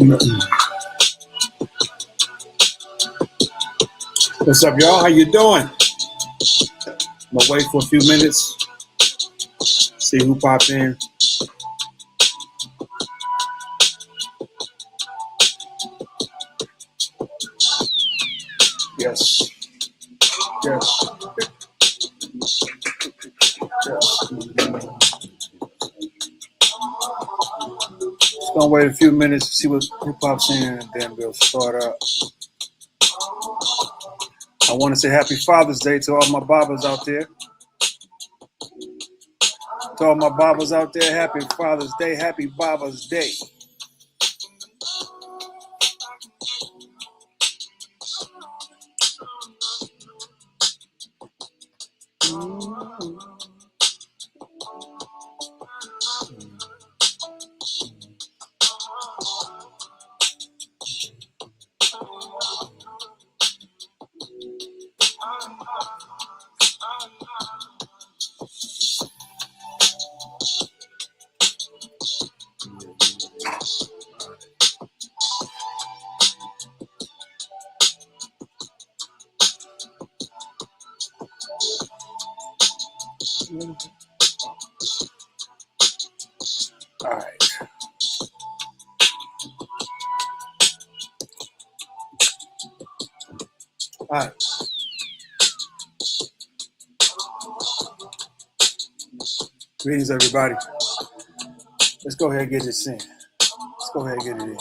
What's up, y'all? How you doing? I'm gonna wait for a few minutes, see who pops in. Yes. Yes. Yes. Just gonna wait a few minutes to see who pops in, and then we'll start up. I want to say Happy Father's Day to all my babas out there. To all my babas out there, Happy Father's Day, Happy Baba's Day. All right. All right. Greetings, everybody. Let's go ahead and get this in. Let's go ahead and get it in.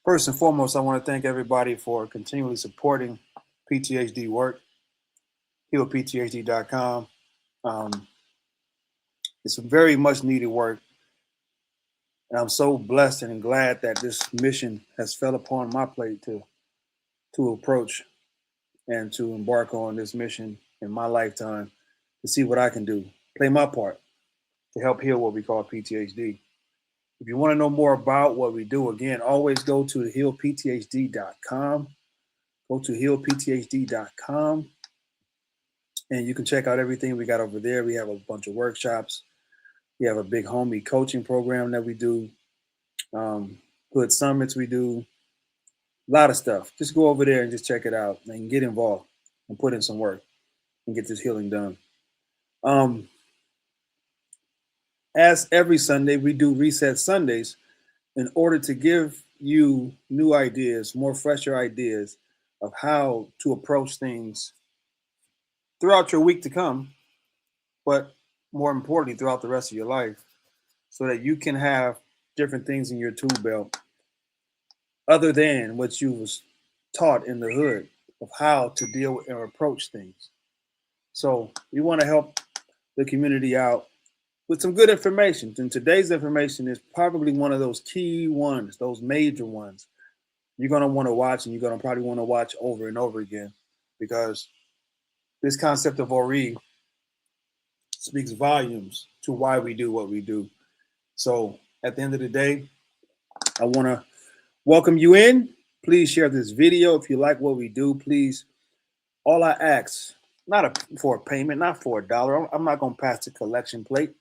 First and foremost, I want to thank everybody for continually supporting PTHD work, healpthd.com. It's very much needed work. And I'm so blessed and glad that this mission has fell upon my plate to approach and to embark on this mission in my lifetime to see what I can do, play my part to help heal what we call PTHD. If you want to know more about what we do, again, always go to healpthd.com. Go to healpthd.com and you can check out everything we got over there. We have a bunch of workshops. We have a big homie coaching program that we do. Hood summits we do. A lot of stuff. Just go over there and just check it out and get involved and put in some work and get this healing done. As every Sunday, we do Reset Sundays in order to give you new ideas, more fresher ideas of how to approach things throughout your week to come, but more importantly, throughout the rest of your life, so that you can have different things in your tool belt other than what you was taught in the hood of how to deal with and approach things. So we want to help the community out with some good information. And today's information is probably one of those key ones, those major ones you're going to want to watch, and you're going to probably want to watch over and over again, because this concept of Ori speaks volumes to why we do what we do. So at the end of the day, I want to welcome you in. Please share this video. If you like what we do, please, all I ask, for a payment, not for $1. I'm not going to pass the collection plate,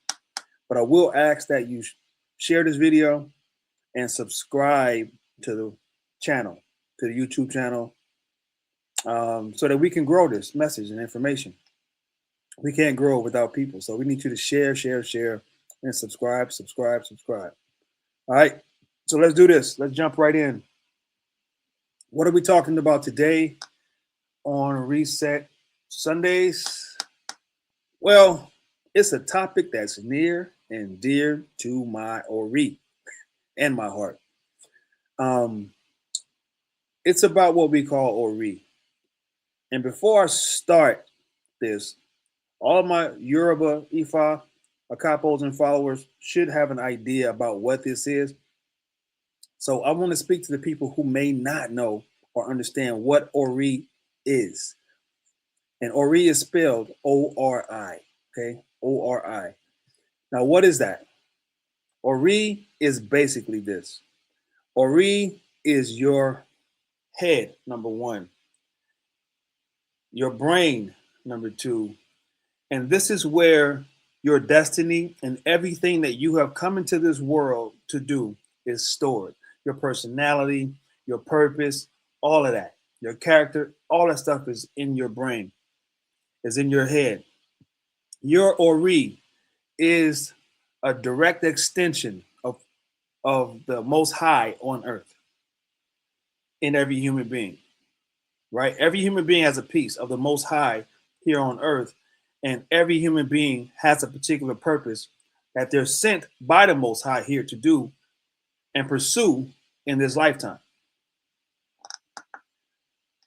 but I will ask that you share this video and subscribe to the channel, to the YouTube channel, so that we can grow this message and information. We can't grow without people. So we need you to share, and subscribe. All right. So let's do this. Let's jump right in. What are we talking about today on Reset Sundays? Well, it's a topic that's near and dear to my Ori and my heart. It's about what we call Ori. And before I start this, all of my Yoruba, Ifa, Akapos, and followers should have an idea about what this is. So I want to speak to the people who may not know or understand what Ori is. And Ori is spelled O-R-I, okay? O-R-I. Now, what is that? Ori is basically this. Ori is your head, number one. Your brain, number two. And this is where Your destiny and everything that you have come into this world to do is stored. Your personality, your purpose, all of that, your character, all that stuff is in your brain, is in your head. Your Ori is a direct extension of the Most High on earth in every human being, right? Every human being has a piece of the Most High here on earth, and every human being has a particular purpose that they're sent by the Most High here to do and pursue in this lifetime.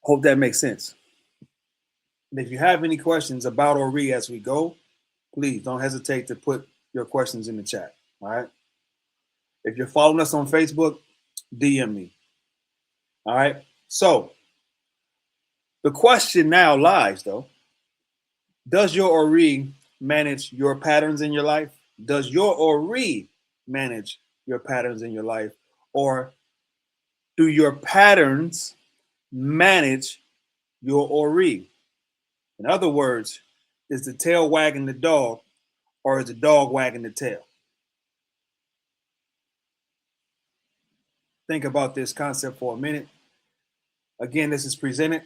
Hope that makes sense. And if you have any questions about Ori as we go, please don't hesitate to put your questions in the chat. All right. If you're following us on Facebook, DM me. All right. So the question now lies, though. Does your Ori manage your patterns in your life? Does your Ori manage your patterns in your life? Or do your patterns manage your Ori? In other words, is the tail wagging the dog or is the dog wagging the tail? Think about this concept for a minute. Again, this is presented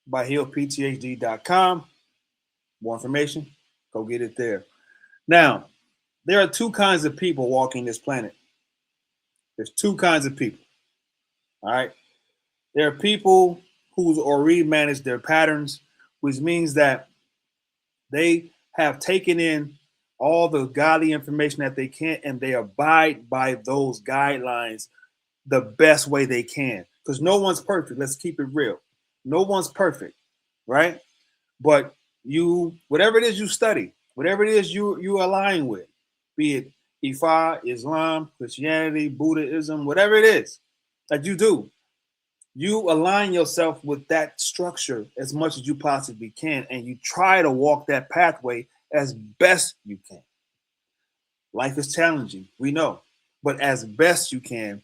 by healedpthd.com. More information, go get it there. Now, there are two kinds of people walking this planet. There's two kinds of people. All right. There are people who's already managed their patterns, which means that they have taken in all the godly information that they can and they abide by those guidelines the best way they can. Because no one's perfect. Let's keep it real. No one's perfect, right? But you, whatever it is you study, whatever it is you align with, be it Ifa, Islam, Christianity, Buddhism, whatever it is that you do, you align yourself with that structure as much as you possibly can, and you try to walk that pathway as best you can. Life is challenging, we know, but as best you can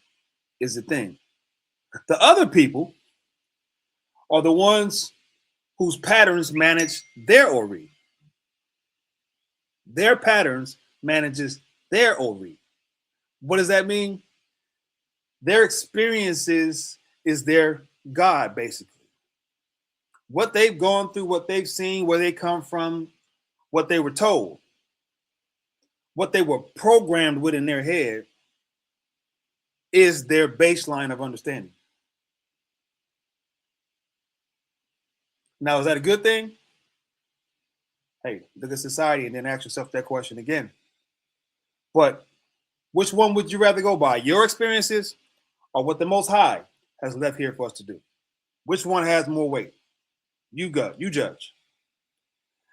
is the thing. The other people are the ones whose patterns manage their Ori. Their patterns manages their Ori. What does that mean? Their experiences is their God, basically. What they've gone through, what they've seen, where they come from, what they were told, what they were programmed with in their head is their baseline of understanding. Now, is that a good thing? Hey, look at society and then ask yourself that question again. But which one would you rather go by? Your experiences or what the Most High has left here for us to do? Which one has more weight? You judge.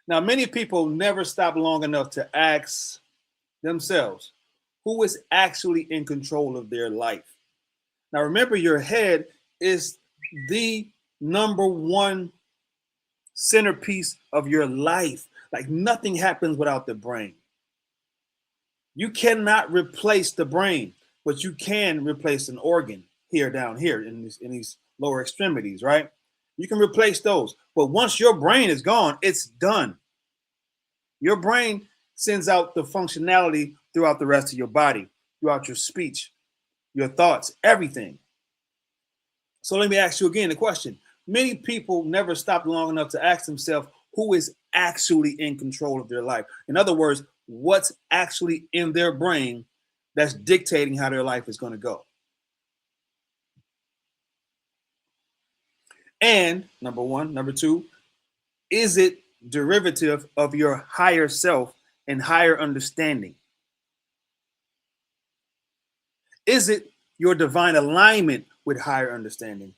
Now, many people never stop long enough to ask themselves, who is actually in control of their life? Now, remember, your head is the number one centerpiece of your life. Like nothing happens without the brain. You cannot replace the brain, but you can replace an organ here, down here in these lower extremities, right? You can replace those. But once your brain is gone, it's done. Your brain sends out the functionality throughout the rest of your body, throughout your speech, your thoughts, everything. So let me ask you again the question. Many people never stop long enough to ask themselves who is actually in control of their life. In other words, what's actually in their brain that's dictating how their life is going to go. And number one, number two, is it derivative of your higher self and higher understanding? Is it your divine alignment with higher understanding?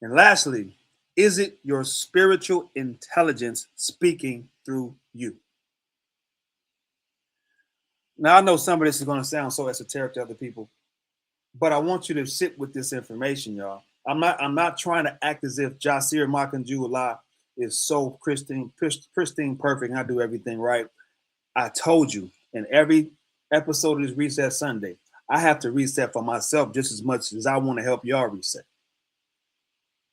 And lastly, is it your spiritual intelligence speaking through you? Now, I know some of this is going to sound so esoteric to other people, but I want you to sit with this information, y'all. I'm not trying to act as if Jasir Makanju is so pristine, perfect, and I do everything right. I told you in every episode of this Reset Sunday, I have to reset for myself just as much as I want to help y'all reset.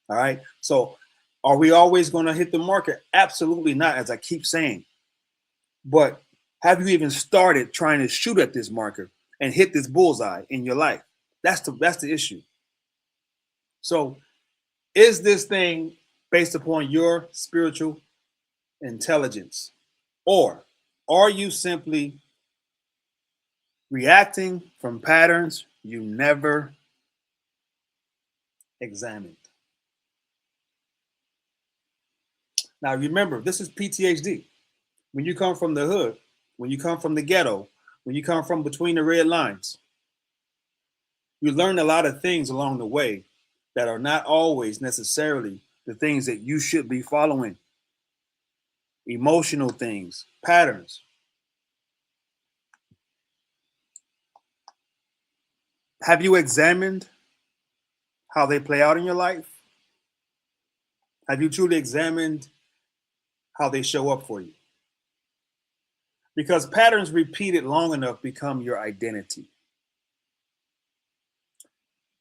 All right. So are we always going to hit the market? Absolutely not, as I keep saying. But have you even started trying to shoot at this marker and hit this bullseye in your life? That's the issue. So is this thing based upon your spiritual intelligence? Or are you simply reacting from patterns you never examined? Now, remember, this is PTHD. When you come from the hood, when you come from the ghetto, when you come from between the red lines, you learn a lot of things along the way that are not always necessarily the things that you should be following. Emotional things, patterns. Have you examined how they play out in your life? Have you truly examined how they show up for you? Because patterns repeated long enough become your identity.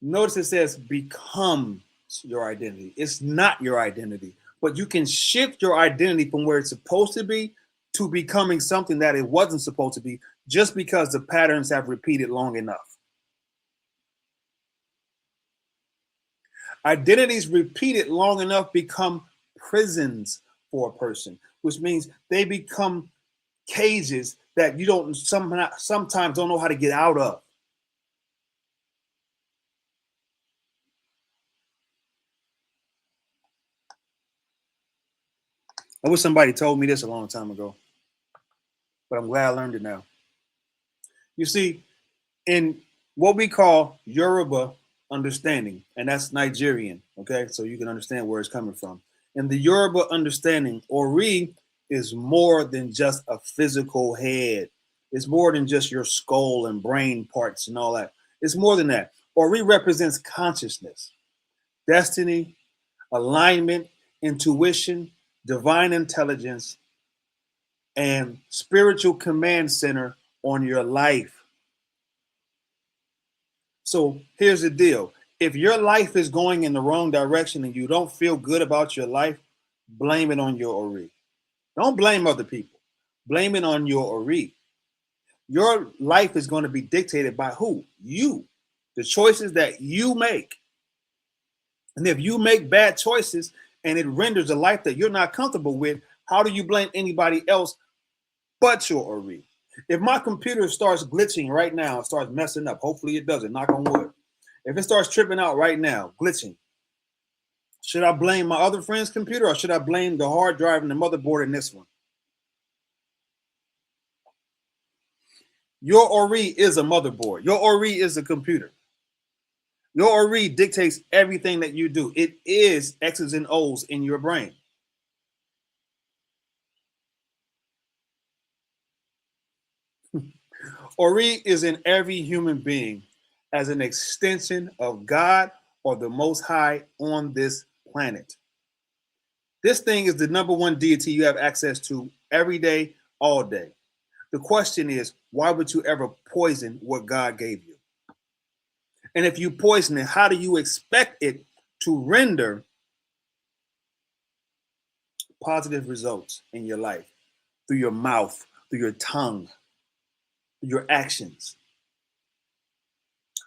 Notice it says becomes your identity. It's not your identity, but you can shift your identity from where it's supposed to be to becoming something that it wasn't supposed to be just because the patterns have repeated long enough. Identities repeated long enough become prisons for a person, which means they become cages that you don't sometimes don't know how to get out of. I wish somebody told me this a long time ago, but I'm glad I learned it now. You see, in what we call Yoruba understanding, and that's Nigerian, okay? So you can understand where it's coming from. In the Yoruba understanding, Ori is more than just a physical head. It's more than just your skull and brain parts and all that. It's more than that. Ori represents consciousness, destiny, alignment, intuition, divine intelligence, and spiritual command center on your life. So here's the deal. If your life is going in the wrong direction and you don't feel good about your life, blame it on your Ori. Don't blame other people. Blame it on your Ori. Your life is going to be dictated by who? You. The choices that you make. And if you make bad choices and it renders a life that you're not comfortable with, how do you blame anybody else but your Ori? If my computer starts glitching right now, it starts messing up, hopefully it doesn't, knock on wood. If it starts tripping out right now, glitching, should I blame my other friend's computer or should I blame the hard drive and the motherboard in this one? Your Ori is a motherboard. Your Ori is a computer. Your Ori dictates everything that you do. It is X's and O's in your brain. Ori is in every human being as an extension of God or the Most High on this planet. This thing is the number one deity you have access to every day, all day. The question is, why would you ever poison what God gave you? And if you poison it, how do you expect it to render positive results in your life? Through your mouth, through your tongue, through your actions.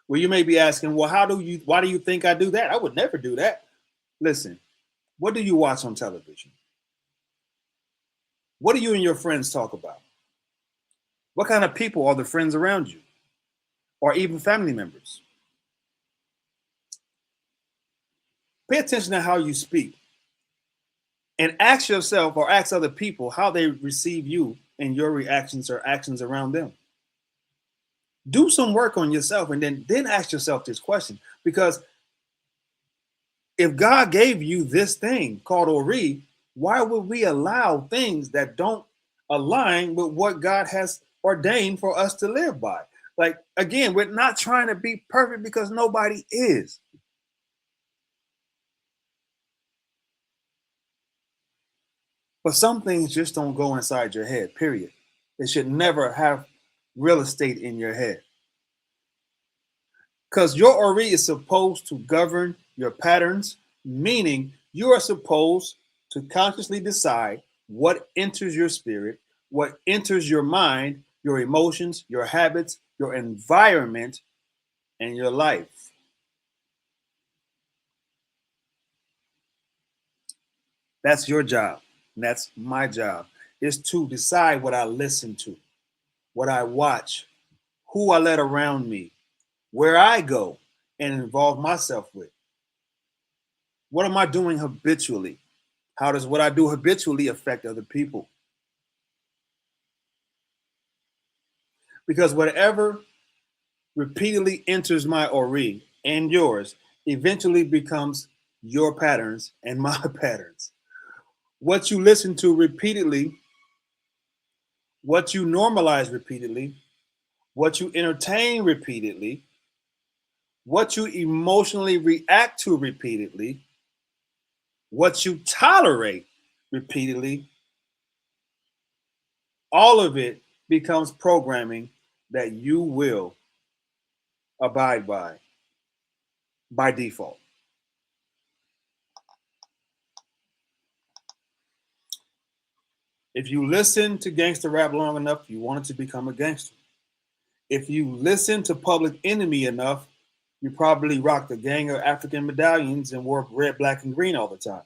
Well, you may be asking, well, why do you think I do that? I would never do that. Listen, what do you watch on television? What do you and your friends talk about? What kind of people are the friends around you? Or even family members? Pay attention to how you speak and ask yourself or ask other people how they receive you and your reactions or actions around them. Do some work on yourself and then ask yourself this question. Because if God gave you this thing called Ori, why would we allow things that don't align with what God has ordained for us to live by? Like, again, we're not trying to be perfect because nobody is. But some things just don't go inside your head, period. It should never have real estate in your head. Because your Ori is supposed to govern your patterns, meaning you are supposed to consciously decide what enters your spirit, what enters your mind, your emotions, your habits, your environment, and your life. That's your job. And that's my job. Is to decide what I listen to, what I watch, who I let around me, where I go and involve myself with. What am I doing habitually? How does what I do habitually affect other people? Because whatever repeatedly enters my ori and yours eventually becomes your patterns and my patterns. What you listen to repeatedly, what you normalize repeatedly, what you entertain repeatedly, what you emotionally react to repeatedly, what you tolerate repeatedly, all of it becomes programming that you will abide by default. If you listen to gangster rap long enough, you want it to become a gangster. If you listen to Public Enemy enough, you probably rocked a gang of African medallions and wore red, black, and green all the time.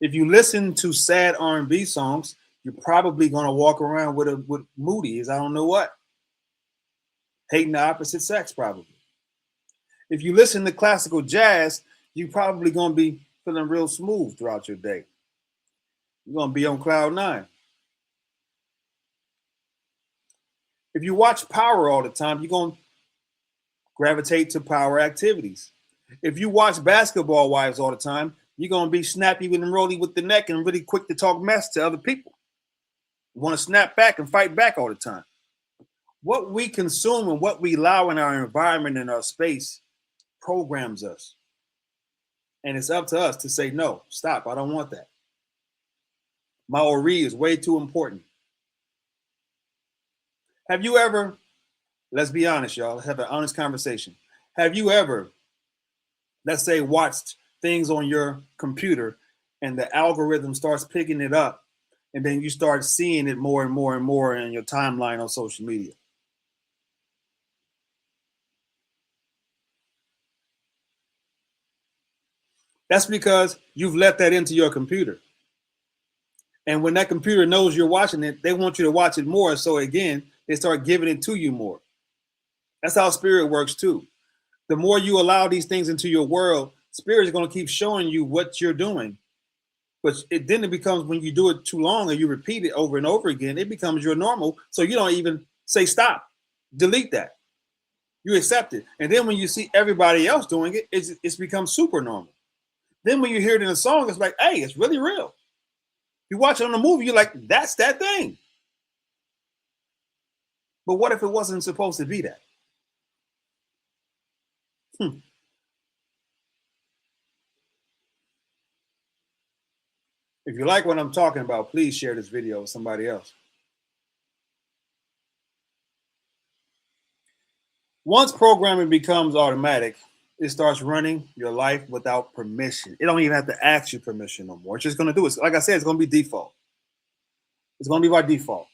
If you listen to sad R&B songs, you're probably going to walk around with Moody as I don't know what, hating the opposite sex probably. If you listen to classical jazz, you're probably going to be feeling real smooth throughout your day. You're going to be on cloud nine. If you watch Power all the time, you're going to gravitate to power activities. If you watch Basketball Wives all the time, you're going to be snappy and rolly with the neck and really quick to talk mess to other people. You want to snap back and fight back all the time. What we consume and what we allow in our environment and our space programs us. And it's up to us to say, no, stop, I don't want that. My ori is way too important. Have you ever, let's be honest, y'all, let's have an honest conversation. Have you ever, let's say, watched things on your computer and the algorithm starts picking it up and then you start seeing it more and more and more in your timeline on social media? That's because you've let that into your computer. And when that computer knows you're watching it, they want you to watch it more. So again, they start giving it to you more. That's how spirit works too. The more you allow these things into your world, spirit is going to keep showing you what you're doing. But then it becomes, when you do it too long and you repeat it over and over again, it becomes your normal. So you don't even say stop, delete that. You accept it. And then when you see everybody else doing it, it's become super normal. Then when you hear it in a song, it's like, hey, it's really real. You watch it on a movie, you're like, that's that thing. But what if it wasn't supposed to be that? If you like what I'm talking about, please share this video with somebody else. Once programming becomes automatic, it starts running your life without permission. It don't even have to ask you permission no more. It's just going to do it. Like I said, it's going to be default. It's going to be by default.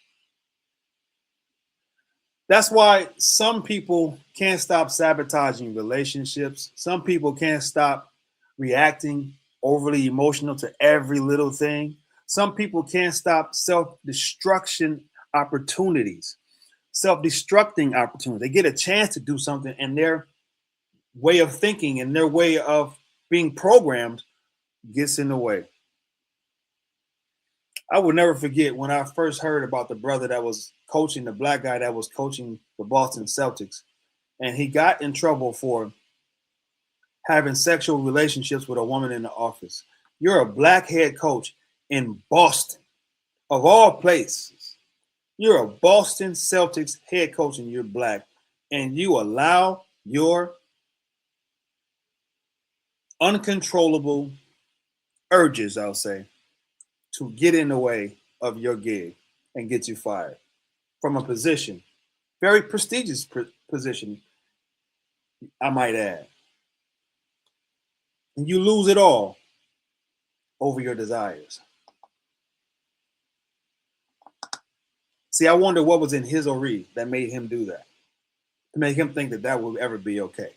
That's why some people can't stop sabotaging relationships. Some people can't stop reacting overly emotional to every little thing. Some people can't stop self-destruction opportunities, self-destructing opportunities. They get a chance to do something and their way of thinking and their way of being programmed gets in the way. I will never forget when I first heard about the brother that was coaching, the black guy that was coaching the Boston Celtics, and he got in trouble for having sexual relationships with a woman in the office. You're a black head coach in Boston, of all places. You're a Boston Celtics head coach and you're black, and you allow your uncontrollable urges, I'll say, to get in the way of your gig and get you fired from a position, very prestigious position, I might add. And you lose it all over your desires. See, I wonder what was in his or that made him do that, to make him think that that would ever be okay.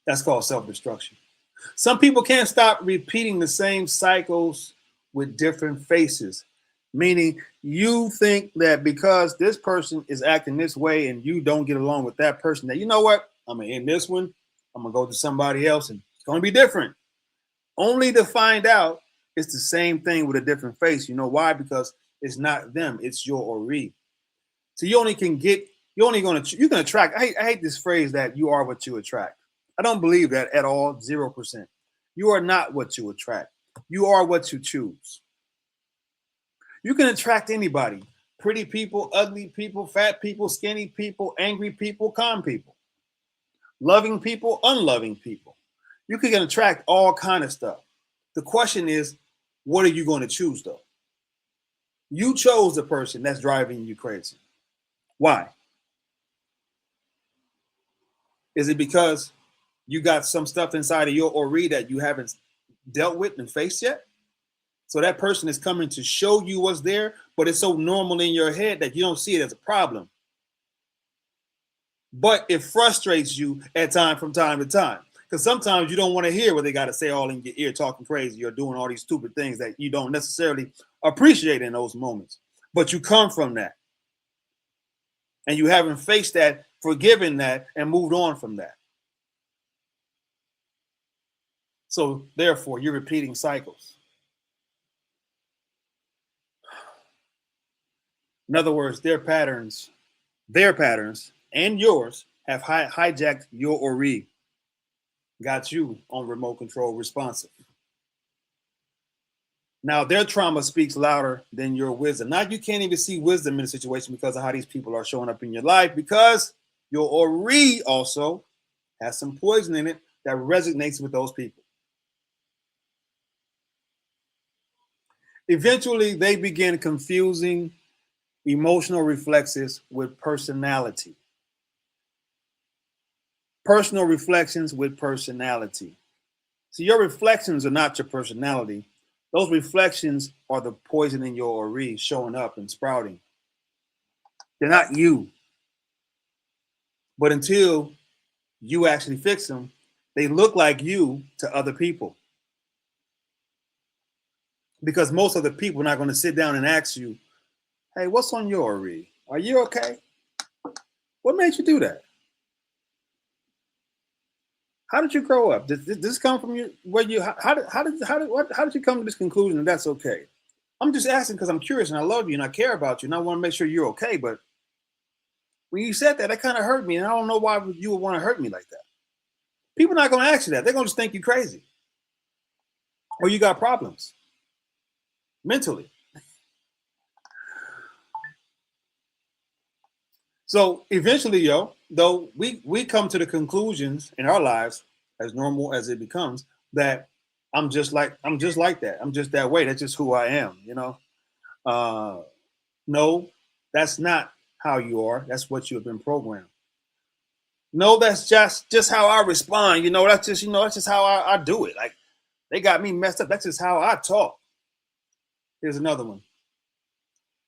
That's called self-destruction. Some people can't stop repeating the same cycles with different faces, meaning you think that because this person is acting this way and you don't get along with that person, that you know what, I'm gonna end this one, I'm gonna go to somebody else and it's gonna be different. Only to find out it's the same thing with a different face. You know why? Because it's not them, it's your ori. So you only can get, you can attract. I hate this phrase that you are what you attract. I don't believe that at all, 0%. You are not what you attract. You are what you choose. You can attract anybody, pretty people, ugly people, fat people, skinny people, angry people, calm people, loving people, unloving people. You can attract all kind of stuff. The question is, what are you going to choose though? You chose the person that's driving you crazy. Why? Is it because you got some stuff inside of your ori that you haven't dealt with and faced yet? So that person is coming to show you what's there, but it's so normal in your head that you don't see it as a problem. But it frustrates you at time from time to time. Because sometimes you don't want to hear what they got to say all in your ear, talking crazy or doing all these stupid things that you don't necessarily appreciate in those moments. But you come from that. And you haven't faced that, forgiven that, and moved on from that. So therefore, you're repeating cycles. In other words, their patterns, and yours have hijacked your ori, got you on remote control responsive. Now their trauma speaks louder than your wisdom. Now you can't even see wisdom in a situation because of how these people are showing up in your life, because your ori also has some poison in it that resonates with those people. Eventually, they begin confusing emotional reflexes with personality. Personal reflections with personality. So your reflections are not your personality. Those reflections are the poison in your ori showing up and sprouting. They're not you. But until you actually fix them, they look like you to other people. Because most of the people are not going to sit down and ask you, hey, what's on your ori? Are you okay? What made you do that? How did you grow up? Did this come from you? Where you? How did you come to this conclusion that that's okay? I'm just asking because I'm curious and I love you and I care about you and I want to make sure you're okay. But when you said that, that kind of hurt me, and I don't know why you would want to hurt me like that. People are not going to ask you that. They're going to just think you crazy or you got problems mentally. So eventually, though we come to the conclusions in our lives, as normal as it becomes, that I'm just like that. I'm just that way. That's just who I am. No, that's not how you are. That's what you have been programmed. No, that's just how I respond. That's just how I do it. Like they got me messed up. That's just how I talk. Here's another one.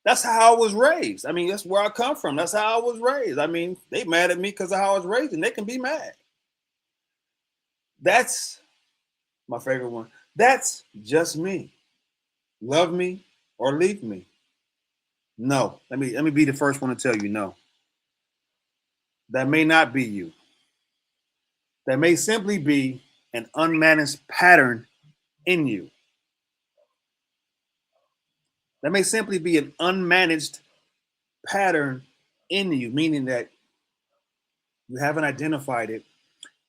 That's how I was raised. I mean, that's where I come from. That's how I was raised. I mean, they mad at me because of how I was raised, and they can be mad. That's my favorite one. That's just me. Love me or leave me. No. Let me be the first one to tell you no. That may not be you. That may simply be an unmanaged pattern in you. That may simply be an unmanaged pattern in you, meaning that you haven't identified it.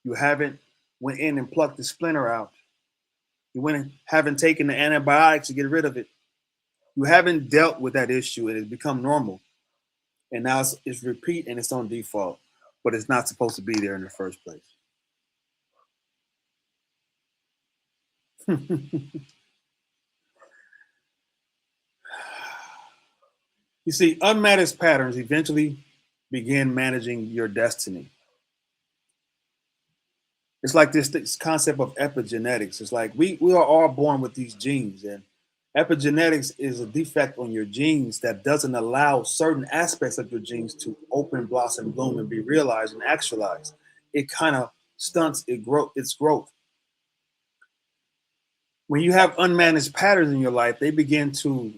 You haven't went in and plucked the splinter out. You went and haven't taken the antibiotics to get rid of it. You haven't dealt with that issue and it's become normal. And now it's repeat and it's on default, but it's not supposed to be there in the first place. You see, unmanaged patterns eventually begin managing your destiny. It's like this concept of epigenetics. It's like we are all born with these genes, and Epigenetics is a defect on your genes that doesn't allow certain aspects of your genes to open, blossom, bloom, and be realized and actualized. It kind of stunts its growth. When you have unmanaged patterns in your life, they begin to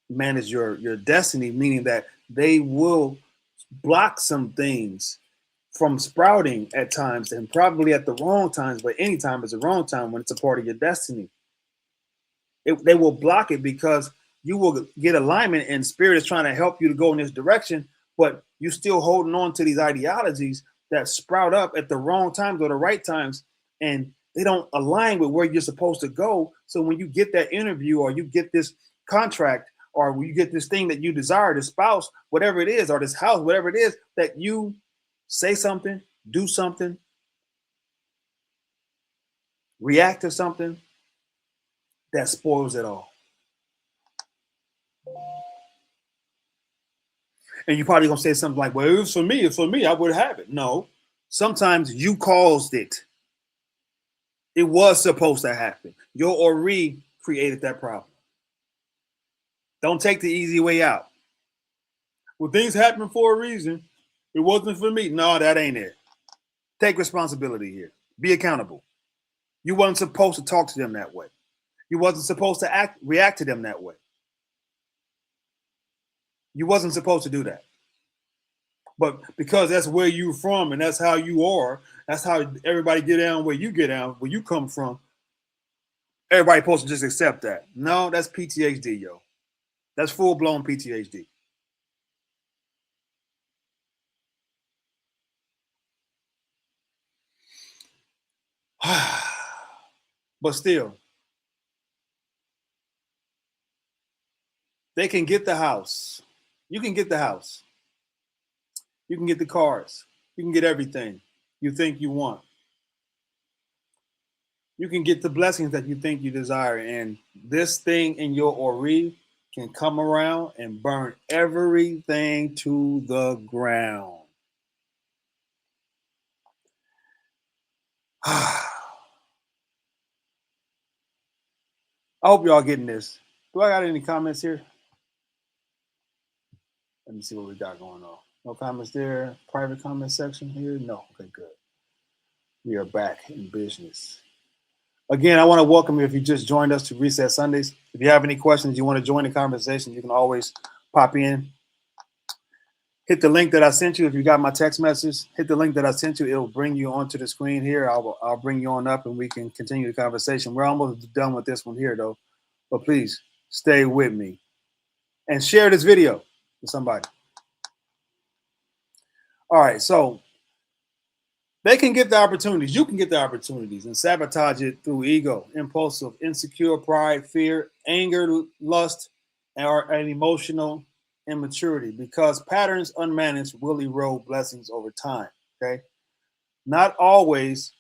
manage your destiny, meaning that they will block some things from sprouting at times, and probably at the wrong times, but any time is the wrong time when it's a part of your destiny. They will block it because you will get alignment, and spirit is trying to help you to go in this direction, but you're still holding on to these ideologies that sprout up at the wrong times or the right times, and they don't align with where you're supposed to go. So when you get that interview, or you get this contract, or when you get this thing that you desire, this spouse, whatever it is, or this house, whatever it is, that you say something, do something, react to something, that spoils it all. And you're probably gonna say something like, "Well, it was for me. It's for me. I would have it." No, sometimes you caused it. It was supposed to happen. Your Ori created that problem. Don't take the easy way out. Well, things happen for a reason. It wasn't for me. No, that ain't it. Take responsibility here. Be accountable. You wasn't supposed to talk to them that way. You wasn't supposed to react to them that way. You wasn't supposed to do that. But because that's where you're from and that's how you are, that's how everybody get down where you get down, where you come from. Everybody supposed to just accept that. No, that's PTHD, yo. That's full blown PTHD. But still, they can get the house. You can get the house. You can get the cars. You can get everything you think you want. You can get the blessings that you think you desire. And this thing in your Ori can come around and burn everything to the ground. I hope y'all getting this. Do I got any comments here? Let me see what we got going on. No comments there. Private comment section here? No. Okay, good. We are back in business. Again, I want to welcome you if you just joined us to Reset Sundays. If you have any questions, you want to join the conversation, you can always pop in. Hit the link that I sent you. If you got my text message, hit the link that I sent you. It'll bring you onto the screen here. I'll bring you on up and we can continue the conversation. We're almost done with this one here, though. But please stay with me and share this video with somebody. All right, so they can get the opportunities. You can get the opportunities and sabotage it through ego, impulsive, insecure, pride, fear, anger, lust, or an emotional immaturity, because patterns unmanaged will erode blessings over time. Okay. Not always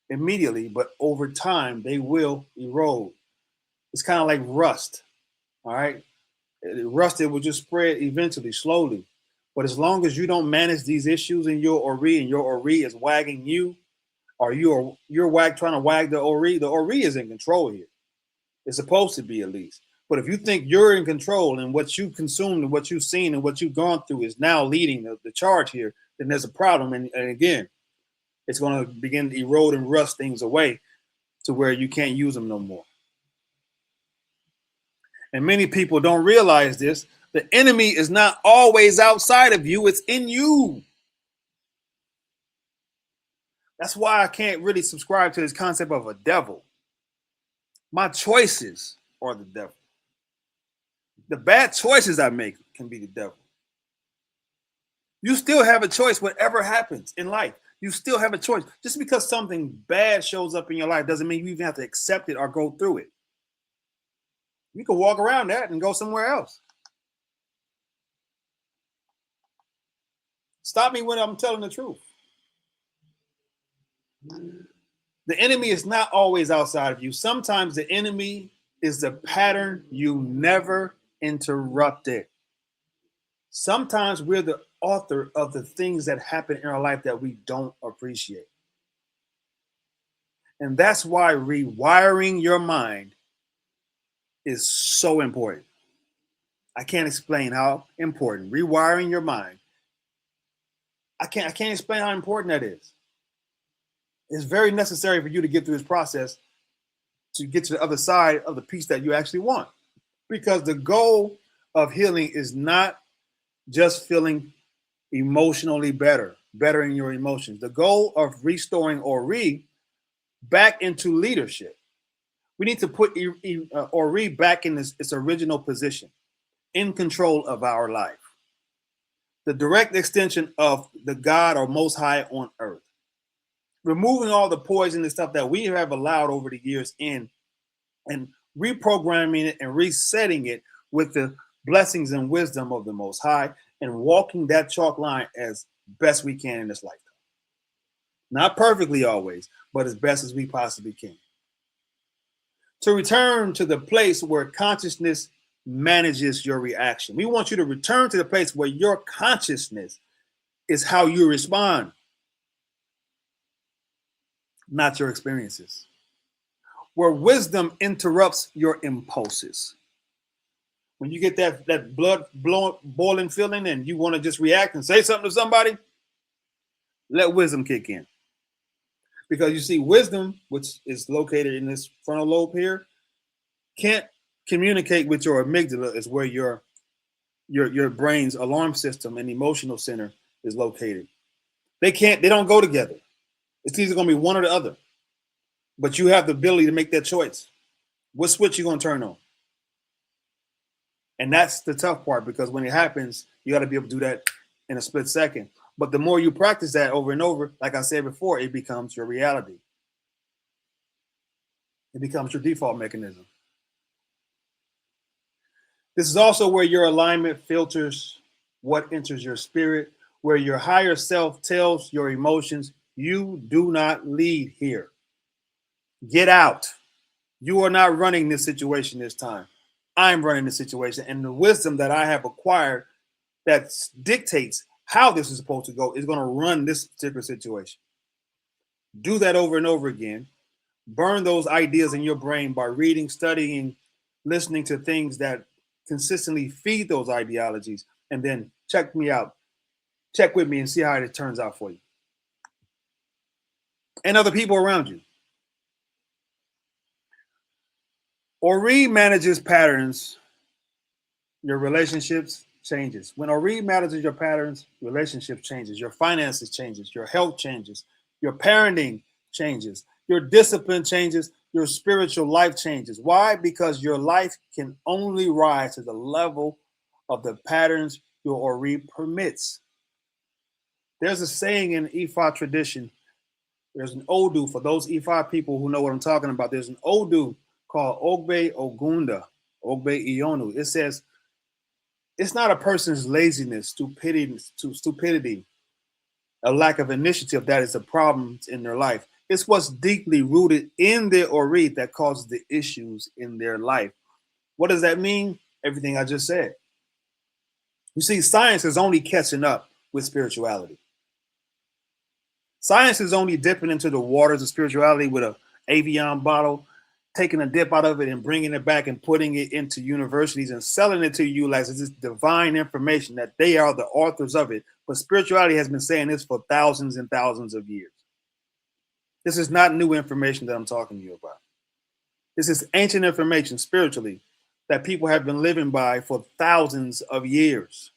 immediately, but over time they will erode. It's kind of like rust. All right. Rust, it will just spread eventually, slowly. But as long as you don't manage these issues in your Ori, and your Ori is wagging you, or you're trying to wag the Ori is in control here. It's supposed to be, at least. But if you think you're in control and what you've consumed and what you've seen and what you've gone through is now leading the charge here, then there's a problem. And again, it's going to begin to erode and rust things away to where you can't use them no more. And many people don't realize this. The enemy is not always outside of you, it's in you. That's why I can't really subscribe to this concept of a devil. My choices are the devil. The bad choices I make can be the devil. You still have a choice, whatever happens in life. You still have a choice. Just because something bad shows up in your life doesn't mean you even have to accept it or go through it. You can walk around that and go somewhere else. Stop me when I'm telling the truth. The enemy is not always outside of you. Sometimes the enemy is the pattern you never interrupted. Sometimes we're the author of the things that happen in our life that we don't appreciate. And that's why rewiring your mind is so important. I can't explain how important rewiring your mind. I can't explain how important that is. It's very necessary for you to get through this process to get to the other side of the peace that you actually want. Because the goal of healing is not just feeling emotionally better, bettering your emotions. The goal of restoring Ori back into leadership. We need to put Ori back in its original position, in control of our life. The direct extension of the God or Most High on earth. Removing all the poison and stuff that we have allowed over the years in, and reprogramming it and resetting it with the blessings and wisdom of the Most High, and walking that chalk line as best we can in this lifetime. Not perfectly always, but as best as we possibly can. To return to the place where consciousness manages your reaction. We want you to return to the place where your consciousness is how you respond, not your experiences. Where wisdom interrupts your impulses. When you get that boiling feeling and you want to just react and say something to somebody, let wisdom kick in. Because you see, wisdom, which is located in this frontal lobe here, can't communicate with your amygdala, is where your brain's alarm system and emotional center is located. They don't go together. It's either going to be one or the other. But you have the ability to make that choice. What switch you going to turn on? And that's the tough part, because when it happens, you got to be able to do that in a split second. But the more you practice that over and over, like I said before, it becomes your reality. It becomes your default mechanism. This is also where your alignment filters what enters your spirit, where your higher self tells your emotions, you do not lead here. Get out. You are not running this situation this time. I'm running the situation, and the wisdom that I have acquired that dictates how this is supposed to go is going to run this particular situation. Do that over and over again. Burn those ideas in your brain by reading, studying, listening to things that consistently feed those ideologies, and then check me out. Check with me and see how it turns out for you and other people around you. Ori manages patterns. Your relationships changes. When Ori manages your patterns, relationship changes. Your finances changes. Your health changes. Your parenting changes. Your discipline changes. Your spiritual life changes. Why? Because your life can only rise to the level of the patterns your Ori permits. There's a saying in Ifa tradition. There's an Odu, for those Ifa people who know what I'm talking about. There's an Odu called Ogbe Ogunda, Ogbe Ionu. It says, it's not a person's laziness, stupidity, a lack of initiative that is the problem in their life. It's what's deeply rooted in their Ori that causes the issues in their life. What does that mean? Everything I just said. You see, science is only catching up with spirituality. Science is only dipping into the waters of spirituality with an Avion bottle, taking a dip out of it and bringing it back and putting it into universities and selling it to you like it's this divine information that they are the authors of it. But spirituality has been saying this for thousands and thousands of years. This is not new information that I'm talking to you about. This is ancient information spiritually that people have been living by for thousands of years.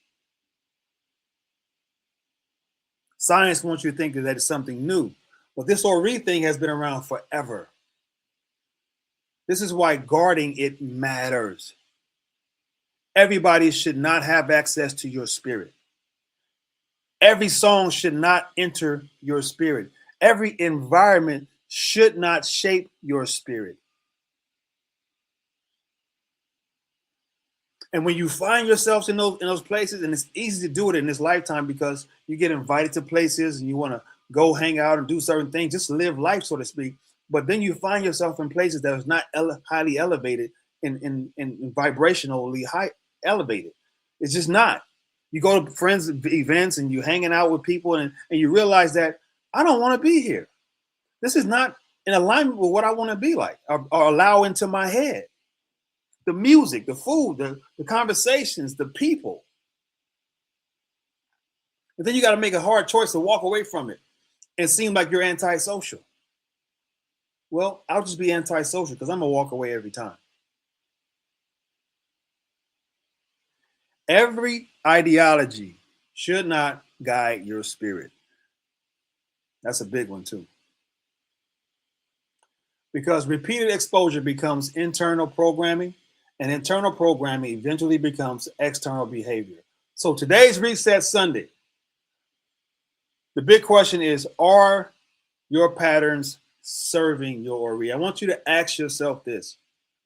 Science wants you to think that it's something new. But this Ori thing has been around forever. This is why guarding it matters. Everybody should not have access to your spirit. Every song should not enter your spirit. Every environment should not shape your spirit. And when you find yourselves in those places, and it's easy to do it in this lifetime because you get invited to places and you want to go hang out and do certain things, just live life, so to speak. But then you find yourself in places that is not highly elevated and vibrationally high elevated. It's just not. You go to friends events and you're hanging out with people and you realize that I don't want to be here. This is not in alignment with what I want to be like or allow into my head. The music, the food, the conversations, the people. And then you got to make a hard choice to walk away from it and seem like you're antisocial. Well, I'll just be antisocial because I'm going to walk away every time. Every ideology should not guide your spirit. That's a big one, too. Because repeated exposure becomes internal programming, and internal programming eventually becomes external behavior. So today's Reset Sunday, the big question is, are your patterns serving your Ori? I want you to ask yourself this.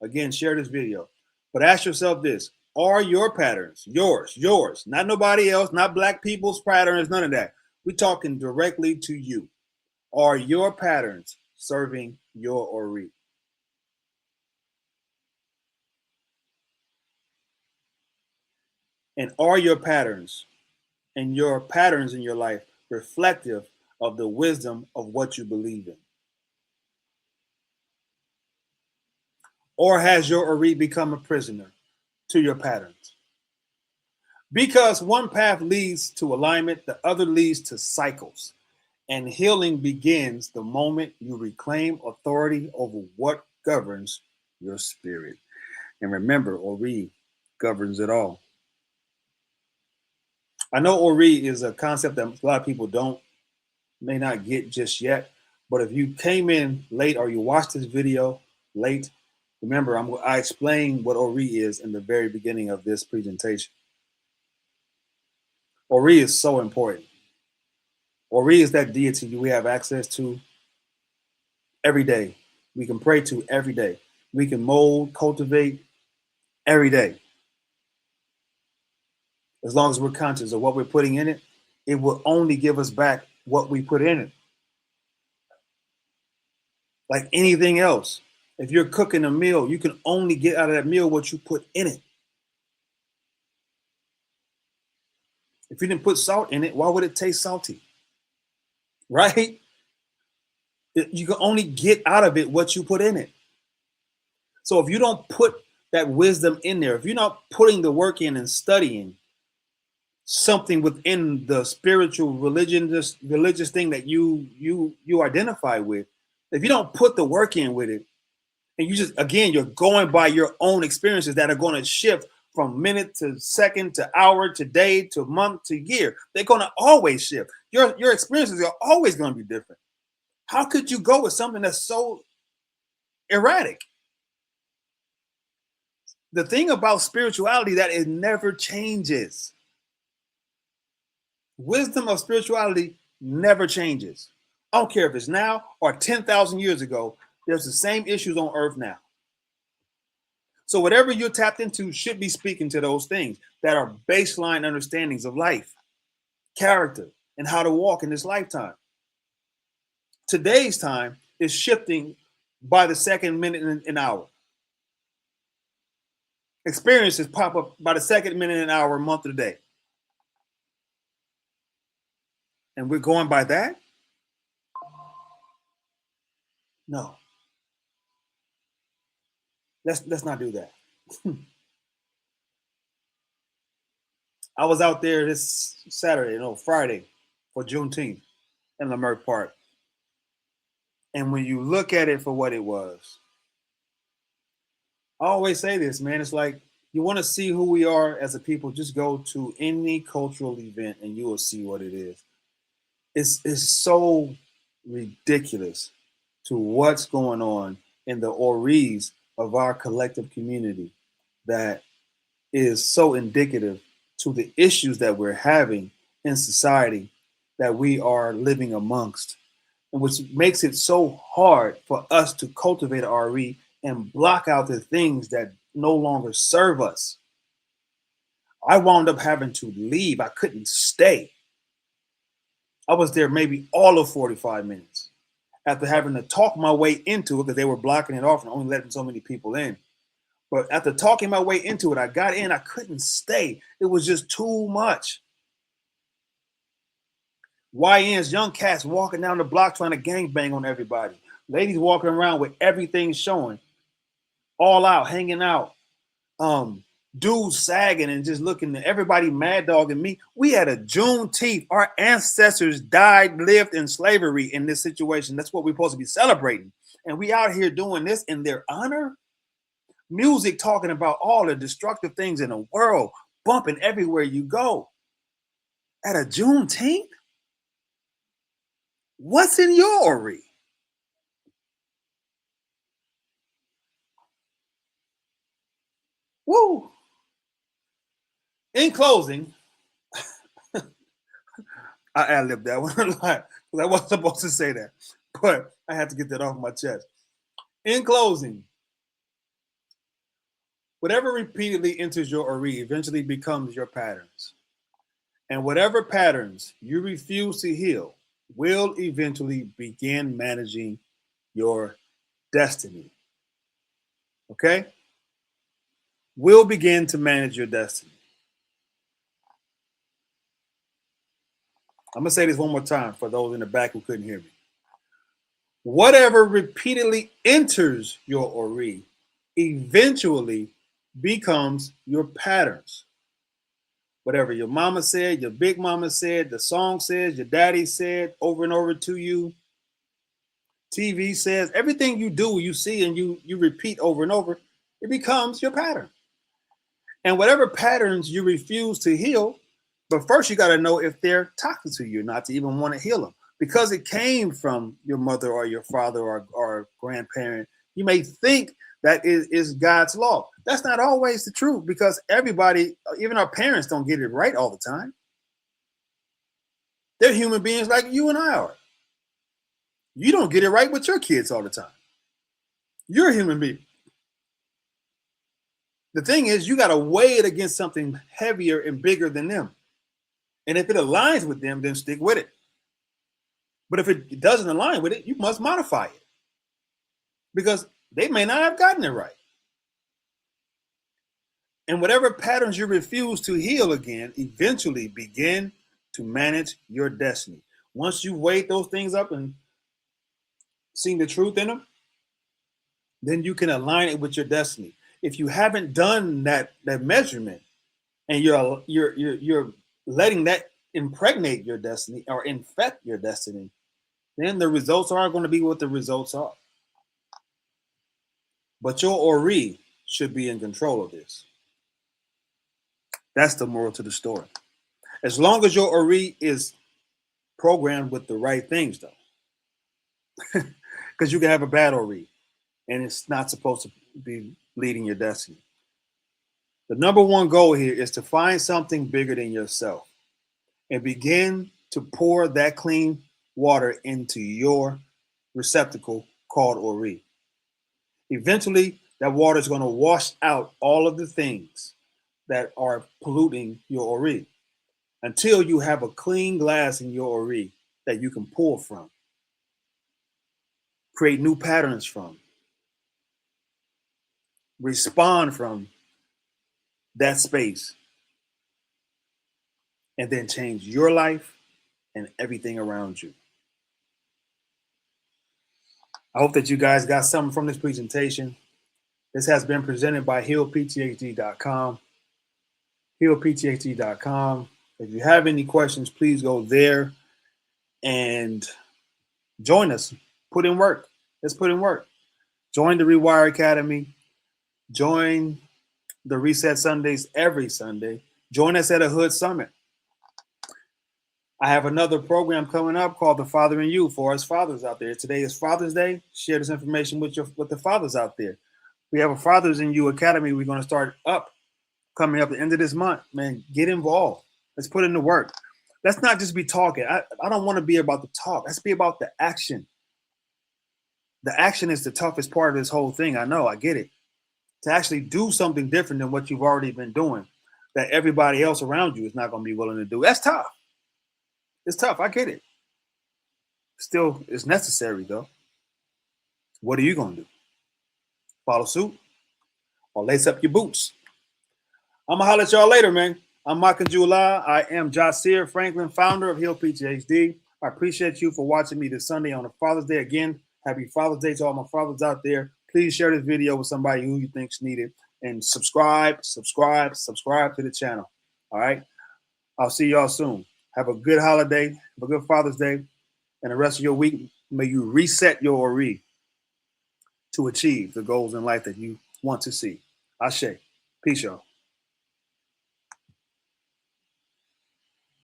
Again, share this video. But ask yourself this. Are your patterns, yours, not nobody else, not black people's patterns, none of that. We're talking directly to you. Are your patterns serving your Ori? And are your patterns and your patterns in your life reflective of the wisdom of what you believe in? Or has your Ori become a prisoner to your patterns? Because one path leads to alignment, the other leads to cycles. And healing begins the moment you reclaim authority over what governs your spirit. And remember, Ori governs it all. I know Ori is a concept that a lot of people may not get just yet. But if you came in late or you watched this video late, remember, I explained what Ori is in the very beginning of this presentation. Ori is so important. Ori is that deity we have access to every day. We can pray to every day. We can mold, cultivate every day. As long as we're conscious of what we're putting in it, it will only give us back what we put in it. Like anything else, if you're cooking a meal, you can only get out of that meal what you put in it. If you didn't put salt in it, why would it taste salty? Right? You can only get out of it what you put in it. So if you don't put that wisdom in there, if you're not putting the work in and studying something within the spiritual religious thing that you identify with, if you don't put the work in with it, and you just, again, you're going by your own experiences that are going to shift from minute to second to hour to day to month to year. They're going to always shift. Your experiences are always going to be different. How could you go with something that's so erratic? The thing about spirituality that it never changes. Wisdom of spirituality never changes. I don't care if it's now or 10,000 years ago, there's the same issues on earth now. So whatever you're tapped into should be speaking to those things that are baseline understandings of life, character, and how to walk in this lifetime. Today's time is shifting by the second, minute, and hour. Experiences pop up by the second, minute, and hour, month of the day. And we're going by that? No. Let's not do that. I was out there this Saturday, no, Friday, for Juneteenth in Leimert Park. And when you look at it for what it was, I always say this, man, it's like you want to see who we are as a people, just go to any cultural event and you will see what it is. It's so ridiculous to what's going on in the Oris of our collective community that is so indicative to the issues that we're having in society that we are living amongst, and which makes it so hard for us to cultivate our RE and block out the things that no longer serve us. I wound up having to leave. I couldn't stay. I was there maybe all of 45 minutes after having to talk my way into it because they were blocking it off and only letting so many people in. But after talking my way into it, I got in, I couldn't stay. It was just too much. YNs, young cats walking down the block trying to gangbang on everybody. Ladies walking around with everything showing, all out, hanging out. dudes sagging and just looking at everybody mad dogging me. We had a Juneteenth. Our ancestors died, lived in slavery in this situation. That's what we're supposed to be celebrating. And we out here doing this in their honor. Music talking about all the destructive things in the world, bumping everywhere you go. At a Juneteenth? What's in your Ori? Woo! In closing, I ad-libbed that one a lot because I wasn't supposed to say that, but I had to get that off my chest. In closing, whatever repeatedly enters your Ori eventually becomes your patterns. And whatever patterns you refuse to heal will eventually begin managing your destiny. Okay? Will begin to manage your destiny. I'm going to say this one more time for those in the back who couldn't hear me. Whatever repeatedly enters your Ori eventually becomes your patterns. Whatever your mama said, your big mama said, the song says, your daddy said over and over to you, TV says, everything you do, you see, and you repeat over and over, it becomes your pattern. And whatever patterns you refuse to heal, but first you got to know if they're toxic to you, not to even want to heal them. Because it came from your mother or your father or grandparent, you may think that is God's law. That's not always the truth because everybody, even our parents, don't get it right all the time. They're human beings like you and I are. You don't get it right with your kids all the time. You're a human being. The thing is, you got to weigh it against something heavier and bigger than them. And if it aligns with them, then stick with it. But if it doesn't align with it, you must modify it because they may not have gotten it right. And whatever patterns you refuse to heal again, eventually begin to manage your destiny. Once you weighed those things up and seen the truth in them, then you can align it with your destiny. If you haven't done that measurement and you're letting that impregnate your destiny or infect your destiny, then the results are going to be what the results are. But your Ori should be in control of this. That's the moral to the story. As long as your Ori is programmed with the right things, though, because you can have a bad Ori and it's not supposed to be leading your destiny. The number one goal here is to find something bigger than yourself and begin to pour that clean water into your receptacle called Ori. Eventually, that water is going to wash out all of the things that are polluting your Ori until you have a clean glass in your Ori that you can pour from, create new patterns from, respond from that space, and then change your life and everything around you. I hope that you guys got something from this presentation. This has been presented by healpthd.com. healpthd.com. If you have any questions, please go there and join us. Put in work. Let's put in work. Join the Rewire Academy. Join the Reset Sundays every Sunday. Join us at a Hood Summit. I have another program coming up called The Father in You for us fathers out there. Today is Father's Day. Share this information with the fathers out there. We have a Fathers in You Academy we're going to start up coming up at the end of this month. Man, get involved. Let's put in the work. Let's not just be talking. I don't want to be about the talk. Let's be about the action. The action is the toughest part of this whole thing. I know. I get it. To actually do something different than what you've already been doing that everybody else around you is not going to be willing to do. That's tough. It's tough. I get it. Still, it's necessary, though. What are you going to do? Follow suit or lace up your boots? I'm going to holler at y'all later, man. I'm Makan Jula. I am Jasir Franklin, founder of Heal PTHD. I appreciate you for watching me this Sunday on a Father's Day. Again, happy Father's Day to all my fathers out there. Please share this video with somebody who you think's needed. and subscribe to the channel. All right. I'll see y'all soon. Have a good holiday. Have a good Father's Day. And the rest of your week, may you reset your Ori to achieve the goals in life that you want to see. Ashe. Peace, y'all.